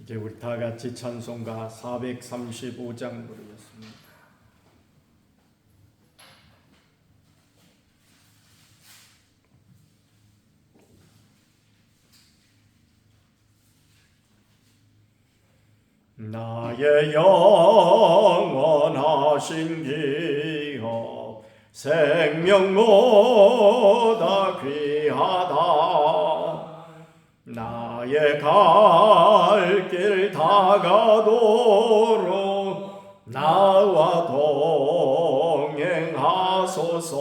이제 우리 다 같이 찬송가 435장 부르겠습니다. 나의 영원하신 기업 생명보다 귀하다. 나의 갈 길 다가도록 나와 동행하소서.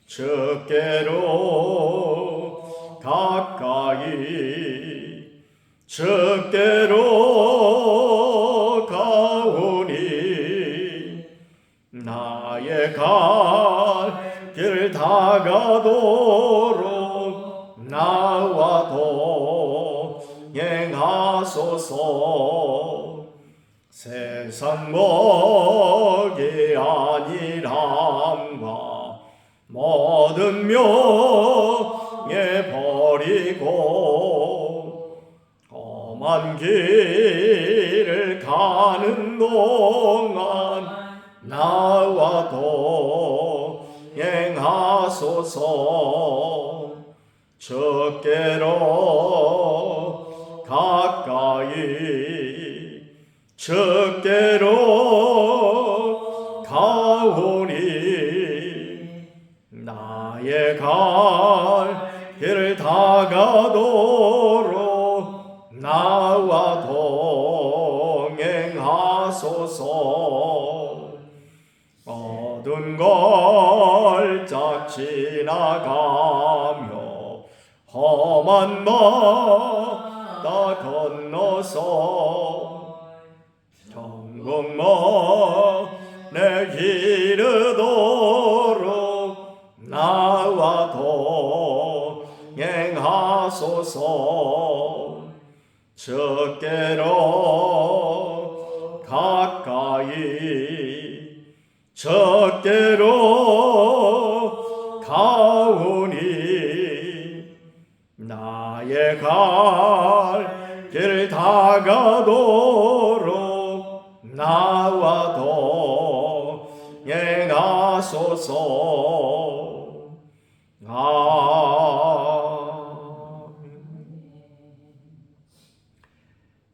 주께로 가까이 주께로 가오니 나의 갈 길 다가도록 나와 동행하소서. 세상 먹이 아니람과 모든 명예 버리고 험한 길을 가는 동안 나와 동행하소서. 주께로 가까이 주께로 가오니 나의 갈 길을 다가도록 나와 동행하소서. 모든 걸작 지나가며 험한 바다 건너서 천국문에 이르도록 나와 동행하소서. 주께로 가까이 주께로 가오니 나의 갈 길 다가도록 나와 동행하소서.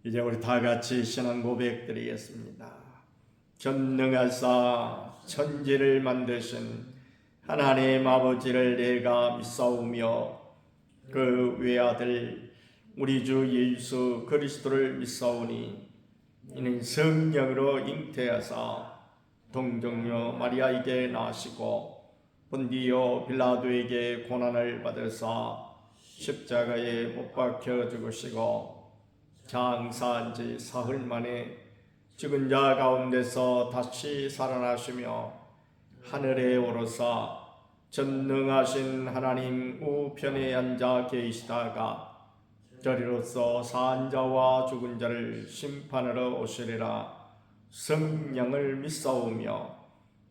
이제 우리 다 같이 신앙 고백 드리겠습니다. 전능하사 천지를 만드신 하나님 아버지를 내가 믿사오며 그 외아들 우리 주 예수 그리스도를 믿사오니 이는 성령으로 잉태하사 동정녀 마리아에게 나시고 본디오 빌라도에게 고난을 받으사 십자가에 못 박혀 죽으시고 장사한 지 사흘 만에 죽은 자 가운데서 다시 살아나시며 하늘에 오르사 전능하신 하나님 우편에 앉아 계시다가 저리로서 산 자와 죽은 자를 심판하러 오시리라. 성령을 믿사오며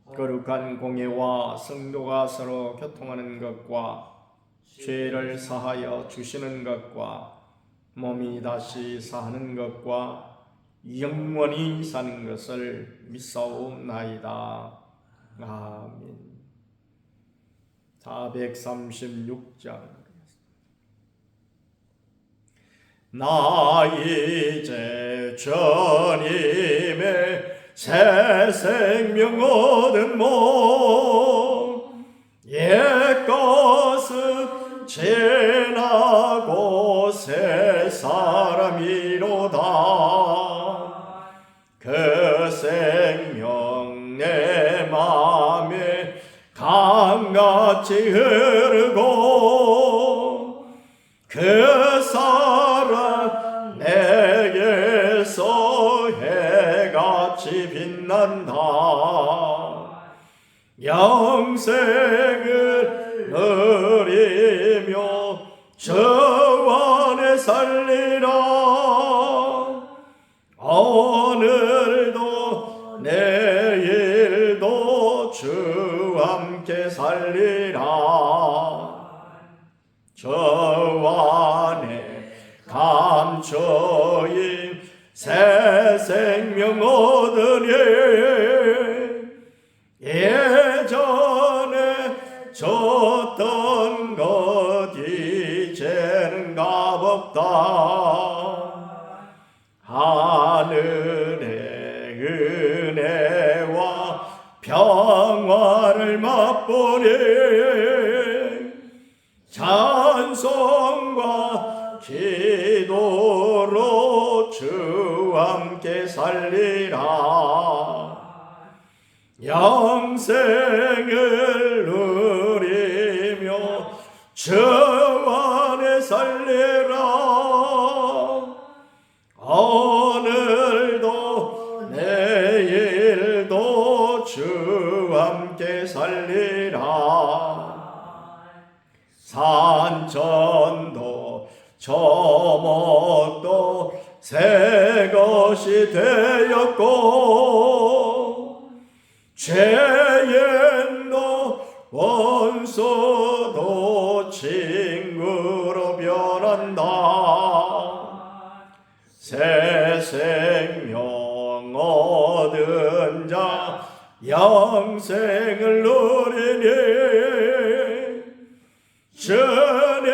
거룩한 공예와 성도가 서로 교통하는 것과 죄를 사하여 주시는 것과 몸이 다시 사는 것과 영원히 사는 것을 믿사옵나이다. 아멘. 436장. 나 이제 주님의 새 생명 얻은 몸 옛것은 지나고 새 사람이로다. 그 생명 내 맘에 강같이 흐르고 그 사랑 내게서 해같이 빛난다. 영생을 누리며 주 안에 살리라. 오늘도 내일도 주 함께 살리라. 주 안에 감 감초인 새 생명 얻으니 예전에 줬던 것 이제는 값없다. 하늘의 은혜와 평화를 맛보니 찬송과 기도로 주와 함께 살리라. 영생을 누리며 주 안에 살리라. 오늘도 내일도 주와 함께 살리라. 산천도 조목도 새 것이 되었고 죄인도 원수도 친구로 변한다. 새 생명 얻은 자 영생을 누리니 주님을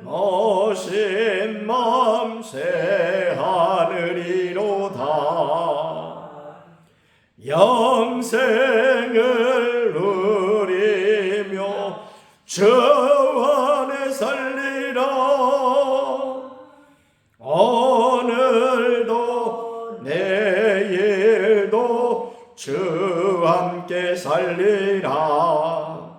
모신 마음 새 하늘이로다. 영생을 누리며 주 안에 살리라. 오늘도 내일도 주와 함께 살리라.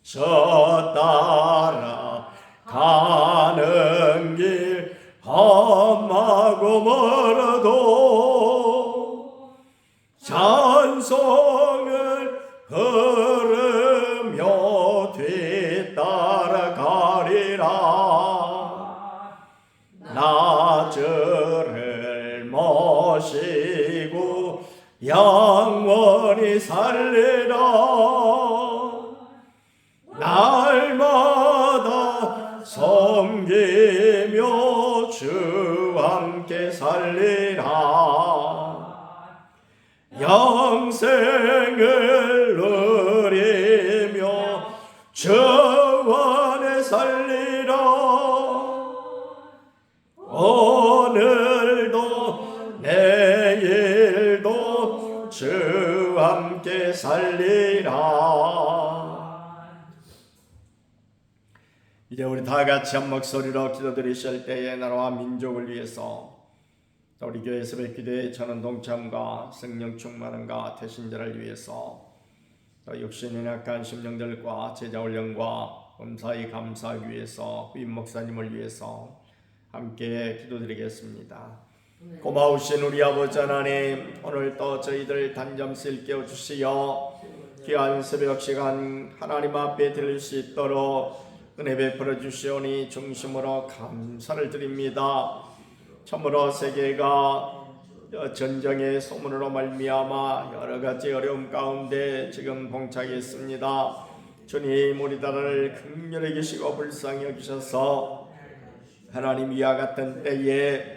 저 따라 가는 길 험하고 멀어도 찬송을 흐르며 뒤따라가리라. 나주를 모시고 영원히 살리라. 날마다 섬기며 주와 함께 살리라. 영생을 누리며 주 안에 살리라. 오늘도 내일도 주와 함께 살리라. 이제 우리 다 같이 한 목소리로 기도드리실 때에 나라와 민족을 위해서 또 우리 교회 새벽 기도의 전원 동참과 성령 충만함과 대신자를 위해서 또 육신의 약한 심령들과 제자 훈련과 범사의 감사하기 위해서 후임 목사님을 위해서 함께 기도드리겠습니다. 고마우신 우리 아버지 하나님, 오늘 또 저희들 단점실 깨워주시어 귀한 새벽 시간 하나님 앞에 드릴 수 있도록 은혜 베풀어 주시오니 중심으로 감사를 드립니다. 참으로 세계가 전쟁의 소문으로 말미암아 여러 가지 어려움 가운데 지금 봉착해 있습니다. 주님, 우리들을 긍휼히 계시고 불쌍히 여기셔서 하나님 이와 같은 때에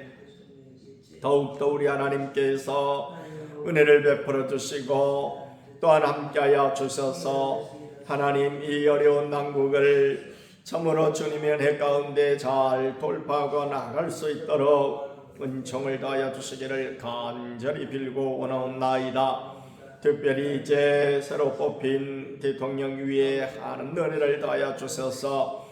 더욱더 우리 하나님께서 은혜를 베풀어 주시고 또한 함께하여 주셔서 하나님 이 어려운 난국을 참으로 주님의 은혜 가운데 잘 돌파하고 나갈 수 있도록 은총을 다하여 주시기를 간절히 빌고 원하옵나이다. 특별히 이제 새로 뽑힌 대통령 위에 하는 은혜를 다하여 주셔서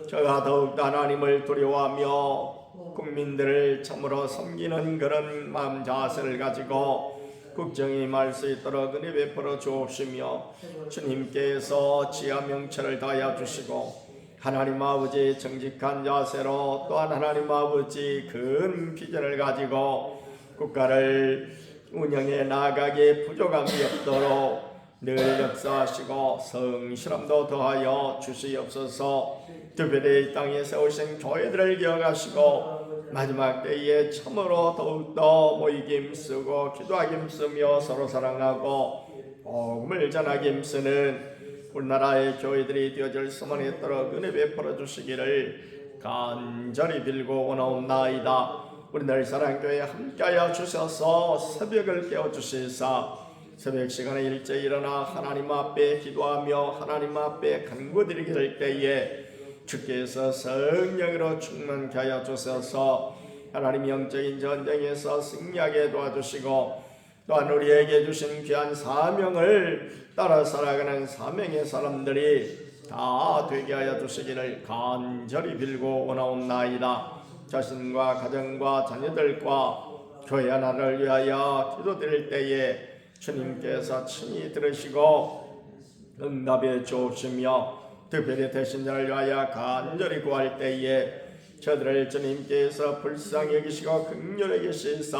저가 더욱더 하나님을 두려워하며 국민들을 참으로 섬기는 그런 마음 자세를 가지고 국정이 임할 수 있도록 은혜 베풀어 주옵시며 주님께서 지하 명철을 다하여 주시고 하나님 아버지 정직한 자세로 또한 하나님 아버지 큰 비전을 가지고 국가를 운영해 나가기에 부족함이 없도록 늘 역사하시고 성실함도 더하여 주시옵소서. 특별히 이 땅에 세우신 교회들을 기억하시고 마지막 때에 참으로 더욱더 모이기 힘쓰고 기도하기 힘쓰며 서로 사랑하고 복음을 전하기 힘쓰는 우리나라의 교회들이 되어질 수만 있도록 은혜 베풀어 주시기를 간절히 빌고 원하옵나이다. 우리 늘 사랑교회 함께하여 주셔서 새벽을 깨워주시사 새벽 시간에 일제히 일어나 하나님 앞에 기도하며 하나님 앞에 간구드리게 될 때에 주께서 성령으로 충만케 하여 주셔서 하나님 영적인 전쟁에서 승리하게 도와주시고 또한 우리에게 주신 귀한 사명을 따라 살아가는 사명의 사람들이 다 되게 하여 주시기를 간절히 빌고 원하옵나이다. 자신과 가정과 자녀들과 교회 하나를 위하여 기도드릴 때에 주님께서 친히 들으시고 응답해 주시며 특별히 대신자를 위하여 간절히 구할 때에 저들을 주님께서 불쌍히 여기시고 긍휼히 여기시사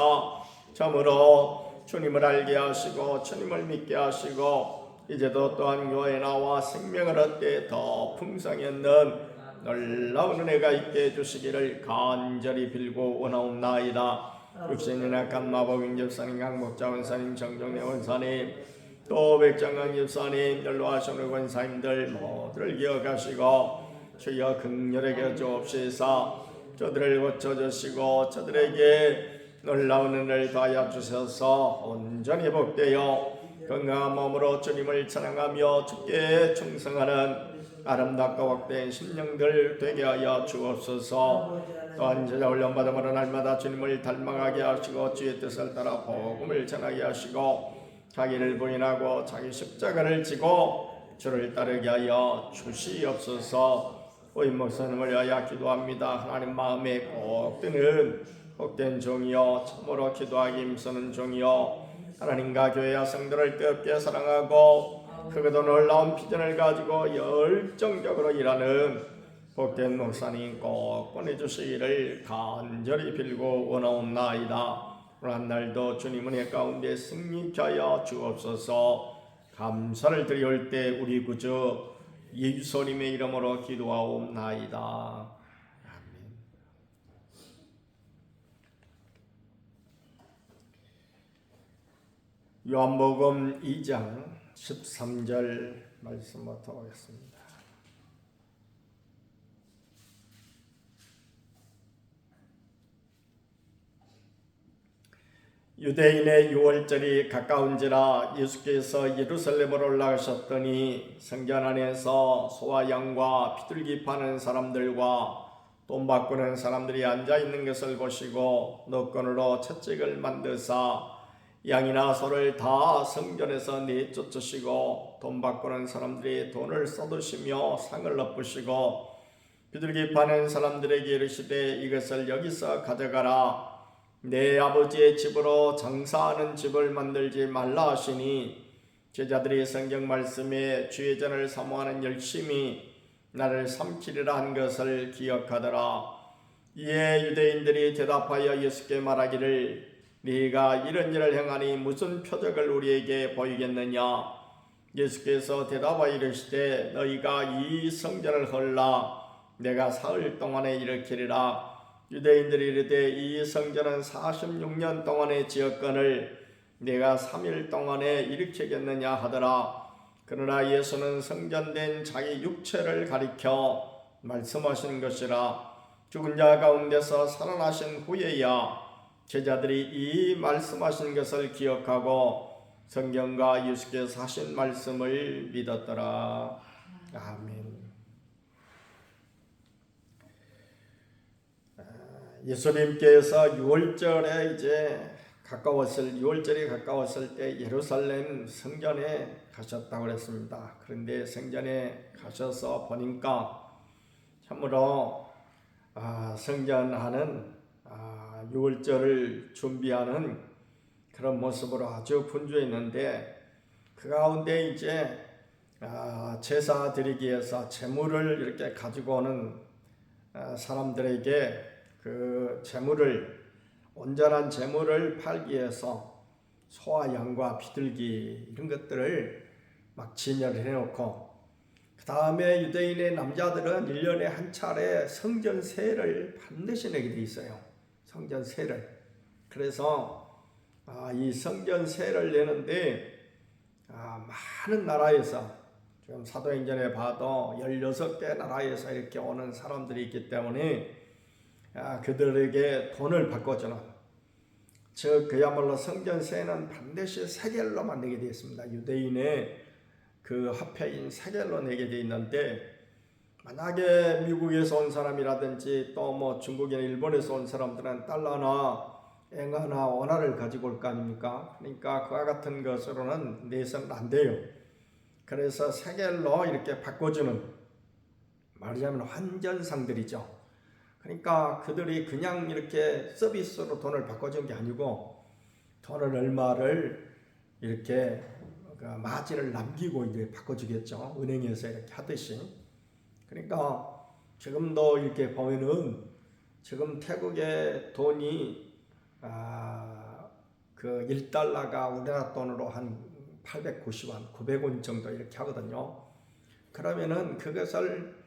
참으로 주님을 알게 하시고 주님을 믿게 하시고 이제도 또한 교회에 나와 생명을 얻되 더 풍성히 얻는 놀라운 은혜가 있게 해주시기를 간절히 빌고 원하옵나이다. 육신인 악한 마법인 집사님, 강목자 원사님, 정정래 원사님, 또 백장강 집사님, 연로하신 우리 원사님들 모두를 기억하시고 주여 긍휼하게 주옵시사 저들을 고쳐주시고 저들에게 놀라운 은혜를 더하여 주셔서 온전히 복되어 건강한 몸으로 주님을 찬양하며 주께 충성하는 아름답고 복된 심령들 되게 하여 주옵소서. 또한 제자 훈련받음으로 날마다 주님을 닮아가게 하시고 주의 뜻을 따라 복음을 전하게 하시고 자기를 부인하고 자기 십자가를 지고 주를 따르게 하여 주시옵소서. 오인 목사님을 위하여 기도합니다. 하나님 마음에 꼭 드는 복된 종이여 참으로 기도하기 힘쓰는 종이여 하나님과 교회와 성도를 뜨겁게 사랑하고 크고도 놀라운 비전을 가지고 열정적으로 일하는 복된 목사님 꼭 보내주시기를 간절히 빌고 원하옵나이다. 오늘 한 날도 주님 은혜 가운데 승리케 하여 주옵소서. 감사를 드리올 때 우리 구주 예수님의 이름으로 기도하옵나이다. 요한복음 2장 13절 말씀부터 보겠습니다. 유대인의 유월절이 가까운지라 예수께서 예루살렘으로 올라가셨더니 성전 안에서 소와 양과 비둘기 파는 사람들과 돈 바꾸는 사람들이 앉아있는 것을 보시고 노건으로 채찍을 만드사 양이나 소를 다 성전에서 내쫓으시고 돈 바꾸는 사람들이 돈을 쏟으시며 상을 엎으시고 비둘기 파는 사람들에게 이르시되 이것을 여기서 가져가라. 내 아버지의 집으로 장사하는 집을 만들지 말라 하시니 제자들이 성경 말씀에 주의 전을 사모하는 열심히 나를 삼키리라 한 것을 기억하더라. 이에 유대인들이 대답하여 예수께 말하기를 네가 이런 일을 행하니 무슨 표적을 우리에게 보이겠느냐. 예수께서 대답하여 이르시되 너희가 이 성전을 헐라 내가 사흘 동안에 일으키리라. 유대인들이 이르되 이 성전은 46년 동안의 지었건을 내가 3일 동안에 일으키겠느냐 하더라. 그러나 예수는 성전된 자기 육체를 가리켜 말씀하시는 것이라. 죽은 자 가운데서 살아나신 후에야 제자들이 이 말씀하신 것을 기억하고 성경과 예수께서 하신 말씀을 믿었더라. 아멘. 예수님께서 6월절에 이제 가까웠을 6월절이 가까웠을 때 예루살렘 성전에 가셨다고 그랬습니다. 그런데 성전에 가셔서 보니까 참으로 성전하는 6월절을 준비하는 그런 모습으로 아주 분주했는데 그 가운데 이제 제사 드리기 위해서 제물을 이렇게 가지고 오는 사람들에게 그 제물을 온전한 제물을 팔기 위해서 소와 양과 비둘기 이런 것들을 막 진열을 해놓고 그 다음에 유대인의 남자들은 1년에 한 차례 성전세를 반드시 내게 돼 있어요. 성전세를. 그래서 이 성전세를 내는데 많은 나라에서 지금 사도행전에 봐도 16개 나라에서 이렇게 오는 사람들이 있기 때문에 그들에게 돈을 바꿔주는, 즉 그야말로 성전세는 반드시 세겔로만 내게 되어 있습니다. 유대인의 그 화폐인 세겔로 내게 되어 있는데, 만약에 미국에서 온 사람이라든지 또 뭐 중국이나 일본에서 온 사람들은 달러나 엔화나 원화를 가지고 올 거 아닙니까? 그러니까 그와 같은 것으로는 내서는 안 돼요. 그래서 세겔로 이렇게 바꿔주는, 말하자면 환전상들이죠. 그러니까 그들이 그냥 이렇게 서비스로 돈을 바꿔준 게 아니고 돈을 얼마를 이렇게 마진을 남기고 이제 바꿔주겠죠. 은행에서 이렇게 하듯이. 그러니까 지금도 이렇게 보면은 지금 태국의 돈이 그 1달러가 우리나라 돈으로 한 890원, 900원 정도 이렇게 하거든요. 그러면은 그것을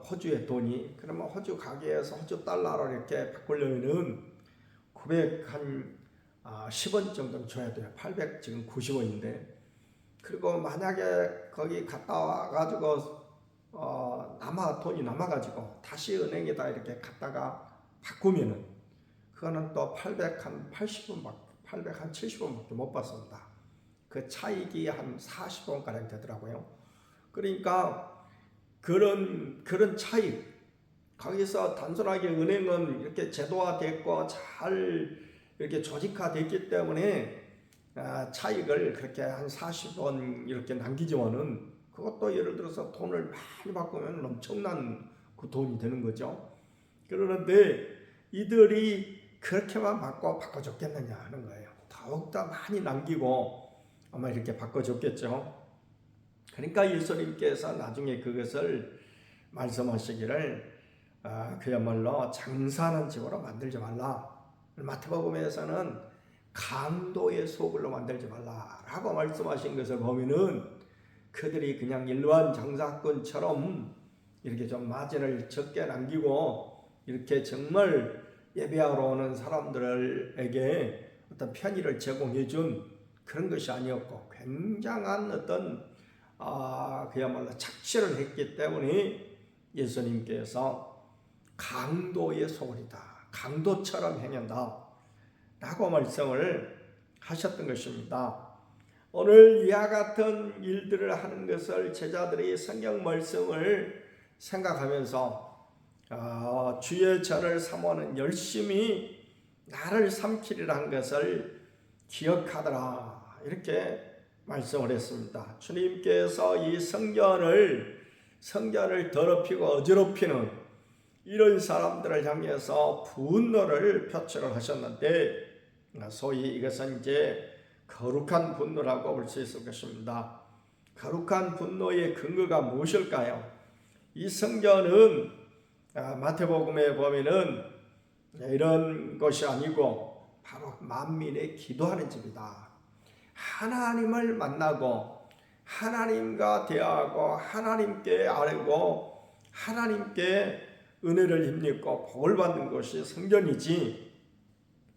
호주의 돈이, 그러면 호주 가게에서 호주 달러로 이렇게 바꾸려면은 910원 정도는 줘야 돼요. 800 지금 90원인데. 그리고 만약에 거기 갔다 와가지고 돈이 남아가지고 다시 은행에다 이렇게 갔다가 바꾸면은 그거는 또 880원, 870원밖에 못 받습니다. 그 차익이 한 40원가량 되더라고요. 그러니까 그런 차익, 거기서 단순하게 은행은 이렇게 제도화됐고 잘 이렇게 조직화됐기 때문에 차익을 그렇게 한 40원 이렇게 남기지만은, 그것도 예를 들어서 돈을 많이 바꾸면 엄청난 그 돈이 되는 거죠. 그러는데 이들이 그렇게만 바꿔줬겠느냐 하는 거예요. 더욱더 많이 남기고 아마 이렇게 바꿔줬겠죠. 그러니까 예수님께서 나중에 그것을 말씀하시기를 그야말로 장사하는 집으로 만들지 말라. 마태복음에서는 강도의 소굴로 만들지 말라라고 말씀하신 것을 보면은 그들이 그냥 일반 장사꾼처럼 이렇게 좀 마진을 적게 남기고 이렇게 정말 예배하러 오는 사람들에게 어떤 편의를 제공해 준 그런 것이 아니었고, 굉장한 어떤 그야말로 착취를 했기 때문에 예수님께서 강도의 소굴이다, 강도처럼 행한다 라고 말씀을 하셨던 것입니다. 오늘 이와 같은 일들을 하는 것을 제자들이 성경 말씀을 생각하면서 주의 전을 사모하는 열심히 나를 삼키리라 한 것을 기억하더라, 이렇게 말씀을 했습니다. 주님께서 이 성전을 더럽히고 어지럽히는 이런 사람들을 향해서 분노를 표출을 하셨는데, 소위 이것은 이제 거룩한 분노라고 볼 수 있을 것입니다. 거룩한 분노의 근거가 무엇일까요? 이 성전은 마태복음에 보면은 이런 것이 아니고 바로 만민의 기도하는 집이다. 하나님을 만나고 하나님과 대화하고 하나님께 알고 하나님께 은혜를 힘입고 복을 받는 것이 성전이지,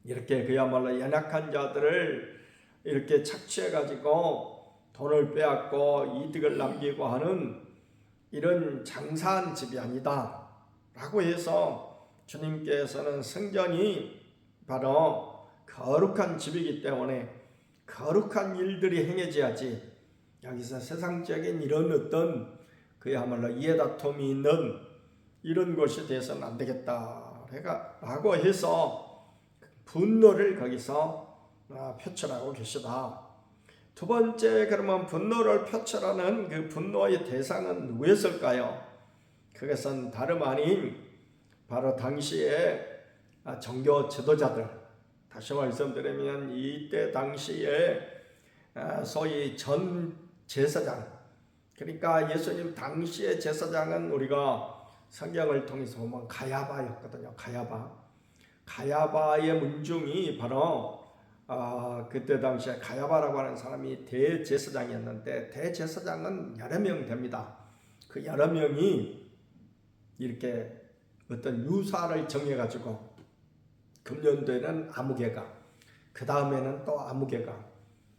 이렇게 그야말로 연약한 자들을 이렇게 착취해가지고 돈을 빼앗고 이득을 남기고 하는 이런 장사한 집이 아니다 라고 해서 주님께서는 성전이 바로 거룩한 집이기 때문에 거룩한 일들이 행해져야지, 여기서 세상적인 이런 어떤 그야말로 이해다툼이 있는 이런 것이 돼서는 안 되겠다 라고 해서 분노를 거기서 표출하고 계시다. 두 번째, 그러면 분노를 표출하는 그 분노의 대상은 누구였을까요? 그것은 다름 아닌 바로 당시에 종교 지도자들, 다시 말씀드리면 이때 당시에 소위 전 제사장, 그러니까 예수님 당시의 제사장은 우리가 성경을 통해서 보면 가야바였거든요. 가야바의 문중이 바로 그때 당시에 가야바라고 하는 사람이 대제사장이었는데, 대제사장은 여러 명 됩니다. 그 여러 명이 이렇게 어떤 유사를 정해가지고 금년도에는 아무개가, 그 다음에는 또 아무개가,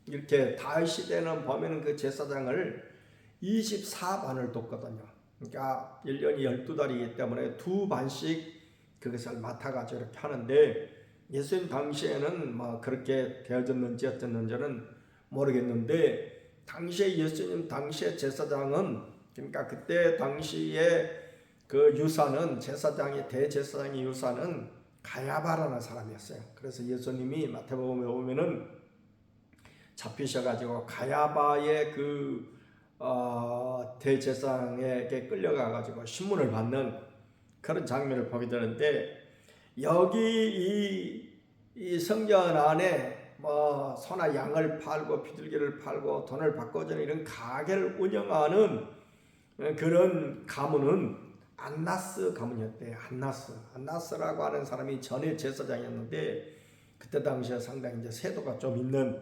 이렇게 다윗 시대는 보면은 그 제사장을 24반을 돕거든요. 그러니까 1년이 12달이기 때문에 2반씩 그것을 맡아가지고 이렇게 하는데, 예수님 당시에는 뭐 그렇게 되어졌는지 어쨌는지는 모르겠는데, 당시에 예수님 당시의 제사장은, 그러니까 그때 당시에 그 유사는, 제사장이, 대제사장의 유사는 가야바라는 사람이었어요. 그래서 예수님이 마태복음에 보면은 잡히셔가지고 가야바의 그 대제사장에게 끌려가가지고 신문을 받는 그런 장면을 보게 되는데, 여기 이 성전 안에 뭐 소나 양을 팔고 비둘기를 팔고 돈을 바꿔주는 이런 가게를 운영하는 그런 가문은 안나스 가문이었대요. 안나스라고 하는 사람이 전에 제사장이었는데, 그때 당시에 상당히 이제 세도가 좀 있는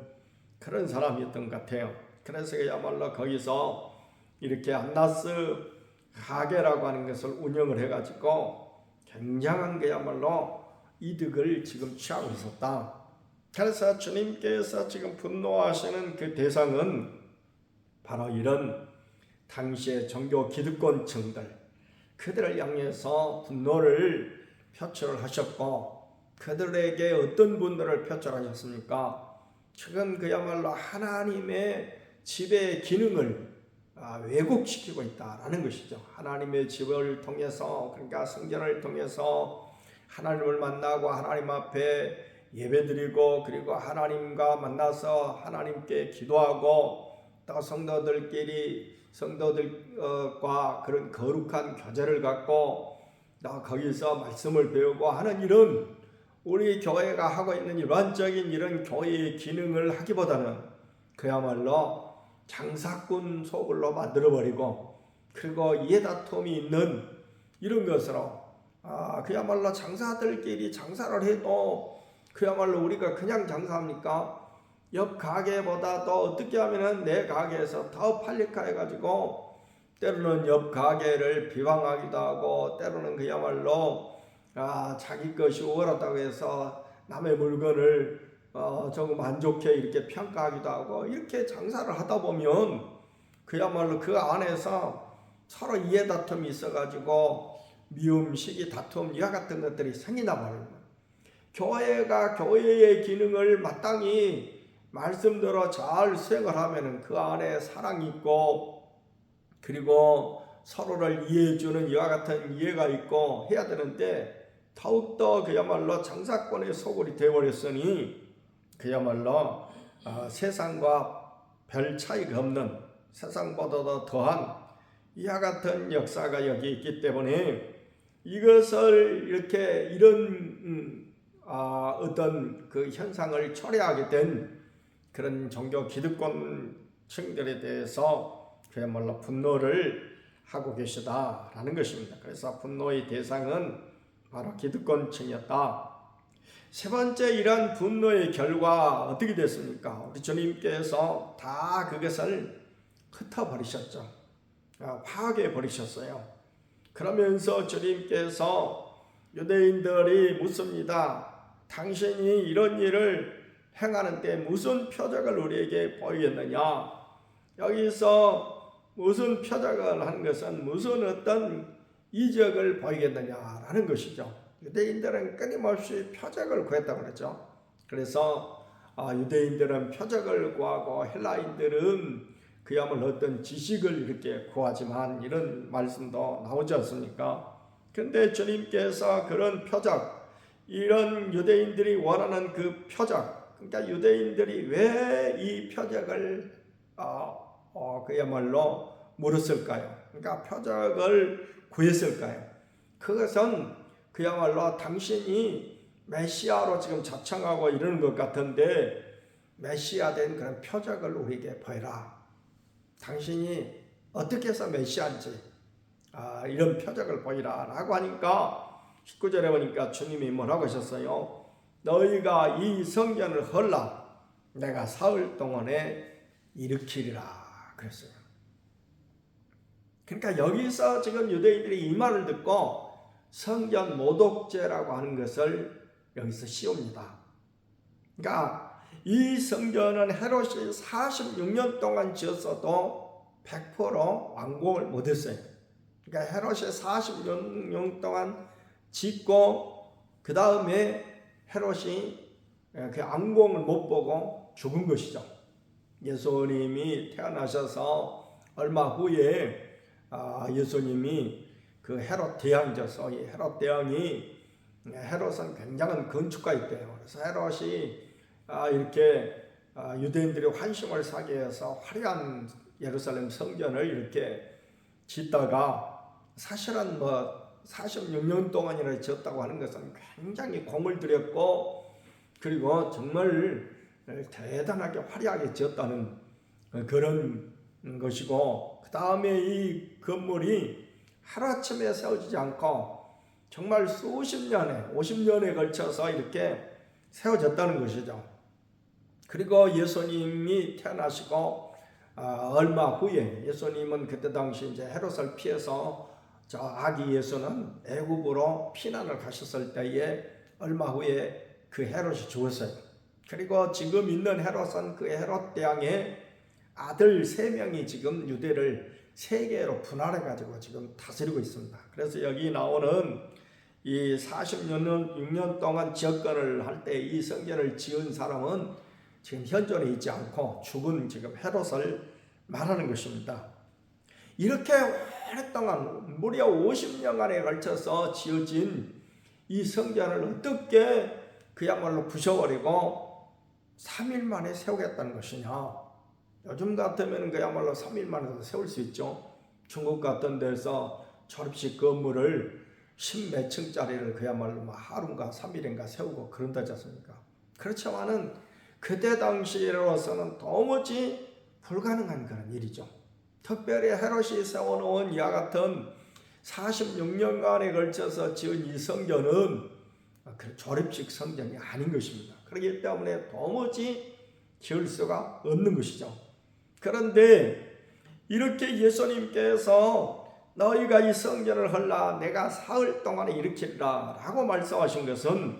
그런 사람이었던 것 같아요. 그래서 그야말로 거기서 이렇게 안나스 가게라고 하는 것을 운영을 해가지고 굉장한 그야말로 이득을 지금 취하고 있었다. 그래서 주님께서 지금 분노하시는 그 대상은 바로 이런 당시의 종교 기득권층들, 그들을 향해서 분노를 표출을 하셨고, 그들에게 어떤 분노를 표출하셨습니까? 지금 그야말로 하나님의 지배의 기능을 왜곡시키고 있다라는 것이죠. 하나님의 지배를 통해서, 그러니까 성전을 통해서 하나님을 만나고 하나님 앞에 예배드리고, 그리고 하나님과 만나서 하나님께 기도하고, 또 성도들과 그런 거룩한 교제를 갖고 또 거기서 말씀을 배우고 하는 이런, 우리 교회가 하고 있는 일반적인 이런 교회의 기능을 하기보다는 그야말로 장사꾼 소굴로 만들어버리고, 그리고 이해다툼이 있는 이런 것으로 그야말로 장사들끼리 장사를 해도 그야말로 우리가 그냥 장사합니까? 옆 가게보다 더 어떻게 하면 내 가게에서 더 팔릴까 해가지고 때로는 옆 가게를 비방하기도 하고, 때로는 그야말로 자기 것이 우월하다고 해서 남의 물건을 조금 안 좋게 이렇게 평가하기도 하고, 이렇게 장사를 하다 보면 그야말로 그 안에서 서로 이해다툼이 있어가지고 미움, 시기, 다툼 이와 같은 것들이 생기나 봐요. 교회가 교회의 기능을 마땅히 말씀대로 잘 수행을 하면은 그 안에 사랑이 있고, 그리고 서로를 이해해주는 이와 같은 이해가 있고 해야 되는데, 더욱더 그야말로 장사꾼의 소굴이 되어버렸으니 그야말로 세상과 별 차이가 없는, 세상보다도 더한 이와 같은 역사가 여기 있기 때문에, 이것을 이렇게 이런 어떤 그 현상을 초래하게 된 그런 종교 기득권층들에 대해서 그야말로 분노를 하고 계시다라는 것입니다. 그래서 분노의 대상은 바로 기득권층이었다. 세 번째, 이런 분노의 결과 어떻게 됐습니까? 우리 주님께서 다 그것을 흩어버리셨죠. 파괴해 버리셨어요. 그러면서 주님께서 유대인들이 묻습니다. 당신이 이런 일을 행하는 때 무슨 표적을 우리에게 보이겠느냐? 여기서 무슨 표적을 하는 것은 무슨 어떤 이적을 보이겠느냐라는 것이죠. 유대인들은 끊임없이 표적을 구했다고 그랬죠. 그래서 유대인들은 표적을 구하고 헬라인들은 그야말로 어떤 지식을 이렇게 구하지만, 이런 말씀도 나오지 않습니까? 그런데 주님께서 그런 표적, 이런 유대인들이 원하는 그 표적, 그러니까 유대인들이 왜 이 표적을 그야말로 물었을까요? 그러니까 표적을 구했을까요? 그것은 그야말로 당신이 메시아로 지금 자청하고 이러는 것 같은데, 메시아 된 그런 표적을 우리에게 보여라. 당신이 어떻게 해서 메시아인지 이런 표적을 보이라 라고 하니까, 19절에 보니까 주님이 뭐라고 하셨어요? 너희가 이 성전을 헐라 내가 사흘 동안에 일으키리라 그랬어요. 그러니까 여기서 지금 유대인들이 이 말을 듣고 성전 모독죄라고 하는 것을 여기서 씌웁니다. 그러니까 이 성전은 헤롯이 46년 동안 지었어도 100% 완공을 못했어요. 그러니까 헤롯이 40년 동안 짓고 그 다음에 헤롯이 그 완공을 못 보고 죽은 것이죠. 예수님이 태어나셔서 얼마 후에 예수님이 그 헤롯 대왕이죠. 이 헤롯 대왕이 헤롯은 굉장한 건축가였대요. 그래서 헤롯이 이렇게 유대인들이 환심을 사게 해서 화려한 예루살렘 성전을 이렇게 짓다가 사실은 46년 동안이나 지었다고 하는 것은 굉장히 공을 들였고 그리고 정말 대단하게 화려하게 지었다는 그런 것이고 그 다음에 이 건물이 하루아침에 세워지지 않고 정말 수십 년에 50년에 걸쳐서 이렇게 세워졌다는 것이죠. 그리고 예수님이 태어나시고 얼마 후에 예수님은 그때 당시 이제 헤롯을 피해서 저 아기 예수는 애굽으로 피난을 가셨을 때에 얼마 후에 그 헤롯이 죽었어요. 그리고 지금 있는 헤롯은 그 헤롯 대왕의 아들 3명이 지금 유대를 3개로 분할해 가지고 지금 다스리고 있습니다. 그래서 여기 나오는 이 46년 동안 지역권을 할 때 이 성전을 지은 사람은 지금 현존에 있지 않고 죽은 지금 헤롯을 말하는 것입니다. 이렇게 오랫동안 무려 50년간에 걸쳐서 지어진 이 성전을 어떻게 그야말로 부셔버리고 3일 만에 세우겠다는 것이냐. 요즘 같으면 그야말로 3일 만에 세울 수 있죠. 중국 같은 데서 졸업식 건물을 10몇 층짜리를 그야말로 하루인가 3일인가 세우고 그런다지 않습니까? 그렇지만은 그때 당시로서는 도무지 불가능한 그런 일이죠. 특별히 헤롯이 세워놓은 이와 같은 46년간에 걸쳐서 지은 이 성전은 조립식 성전이 아닌 것입니다. 그렇기 때문에 도무지 지을 수가 없는 것이죠. 그런데 이렇게 예수님께서 너희가 이 성전을 헐라 내가 사흘 동안에 일으키리라 라고 말씀하신 것은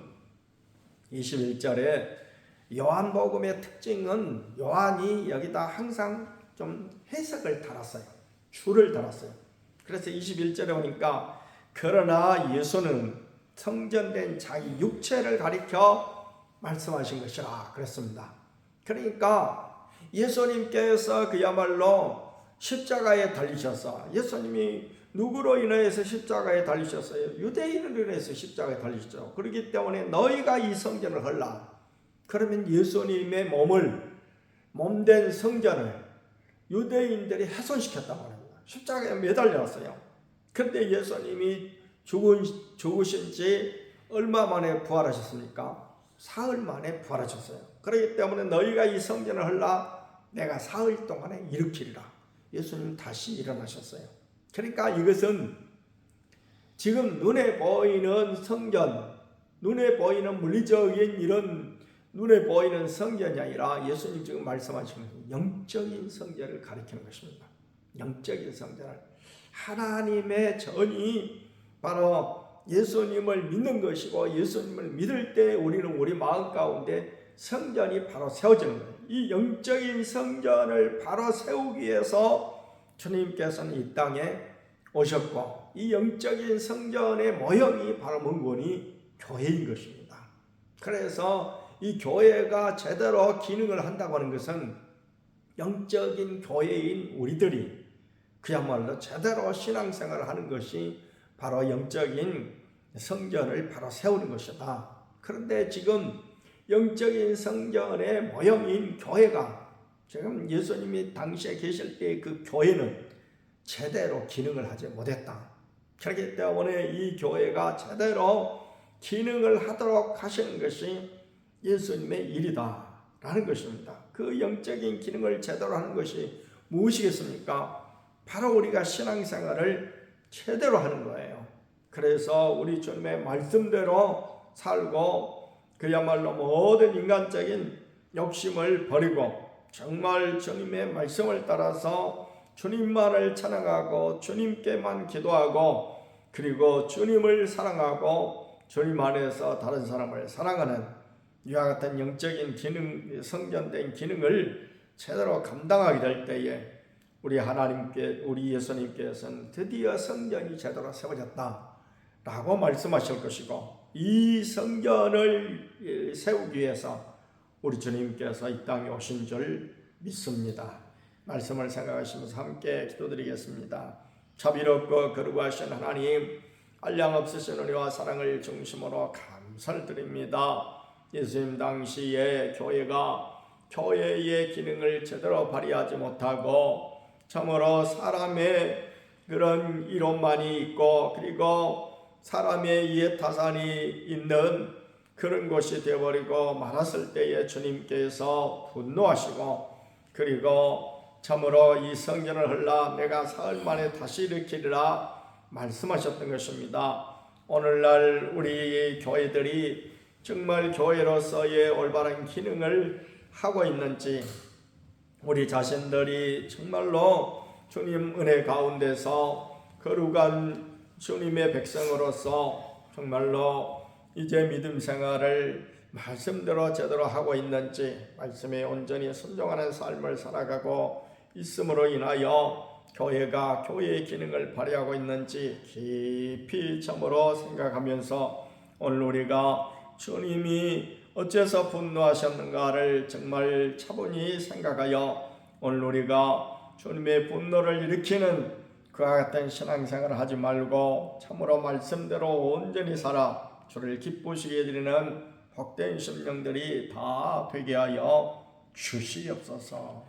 21절에 요한복음의 특징은 요한이 여기다 항상 좀 해석을 달았어요. 줄을 달았어요. 그래서 21절에 보니까 그러나 예수는 성전된 자기 육체를 가리켜 말씀하신 것이라 그랬습니다. 그러니까 예수님께서 그야말로 십자가에 달리셔서 예수님이 누구로 인해서 십자가에 달리셨어요? 유대인으로 인해서 십자가에 달리셨죠. 그렇기 때문에 너희가 이 성전을 헐라. 그러면 예수님의 몸된 성전을 유대인들이 훼손시켰단 말입니다. 십자가에 매달렸어요. 그런데 예수님이 죽으신 지 얼마 만에 부활하셨습니까? 사흘 만에 부활하셨어요. 그렇기 때문에 너희가 이 성전을 헐라 내가 사흘 동안에 일으키리라. 예수님 다시 일어나셨어요. 그러니까 이것은 지금 눈에 보이는 성전, 눈에 보이는 물리적인 이런 눈에 보이는 성전이 아니라 예수님 지금 말씀하시는 영적인 성전을 가리키는 것입니다. 영적인 성전을 하나님의 전이 바로 예수님을 믿는 것이고 예수님을 믿을 때 우리는 우리 마음 가운데 성전이 바로 세워지는 거예요. 이 영적인 성전을 바로 세우기 위해서 주님께서는 이 땅에 오셨고 이 영적인 성전의 모형이 바로 뭔고니 교회인 것입니다. 그래서 이 교회가 제대로 기능을 한다고 하는 것은 영적인 교회인 우리들이 그야말로 제대로 신앙생활을 하는 것이 바로 영적인 성전을 바로 세우는 것이다. 그런데 지금 영적인 성전의 모형인 교회가 지금 예수님이 당시에 계실 때 그 교회는 제대로 기능을 하지 못했다. 그렇기 때문에 이 교회가 제대로 기능을 하도록 하시는 것이 예수님의 일이다 라는 것입니다. 그 영적인 기능을 제대로 하는 것이 무엇이겠습니까? 바로 우리가 신앙생활을 제대로 하는 거예요. 그래서 우리 주님의 말씀대로 살고 그야말로 모든 인간적인 욕심을 버리고 정말 주님의 말씀을 따라서 주님만을 찬양하고 주님께만 기도하고 그리고 주님을 사랑하고 주님 안에서 다른 사람을 사랑하는 이와 같은 영적인 기능, 성전된 기능을 제대로 감당하게 될 때에 우리 하나님께 우리 예수님께서는 드디어 성전이 제대로 세워졌다라고 말씀하실 것이고 이 성전을 세우기 위해서 우리 주님께서 이 땅에 오신 줄 믿습니다. 말씀을 생각하시면서 함께 기도드리겠습니다. 자비롭고 거룩하신 하나님, 한량없으신 은혜와 사랑을 중심으로 감사를 드립니다. 예수님 당시에 교회가 교회의 기능을 제대로 발휘하지 못하고 참으로 사람의 그런 이론만이 있고 그리고 사람의 이해타산이 있는 그런 것이 되어버리고 말았을 때에 주님께서 분노하시고 그리고 참으로 이 성전을 헐라 내가 사흘 만에 다시 일으키리라 말씀하셨던 것입니다. 오늘날 우리 교회들이 정말 교회로서의 올바른 기능을 하고 있는지 우리 자신들이 정말로 주님 은혜 가운데서 거룩한 주님의 백성으로서 정말로 이제 믿음 생활을 말씀대로 제대로 하고 있는지 말씀에 온전히 순종하는 삶을 살아가고 있음으로 인하여 교회가 교회의 기능을 발휘하고 있는지 깊이 참으로 생각하면서 오늘 우리가 주님이 어째서 분노하셨는가를 정말 차분히 생각하여 오늘 우리가 주님의 분노를 일으키는 그와 같은 신앙생활을 하지 말고 참으로 말씀대로 온전히 살아 주를 기쁘시게 해드리는 복된 심령들이 다 되게 하여 주시옵소서.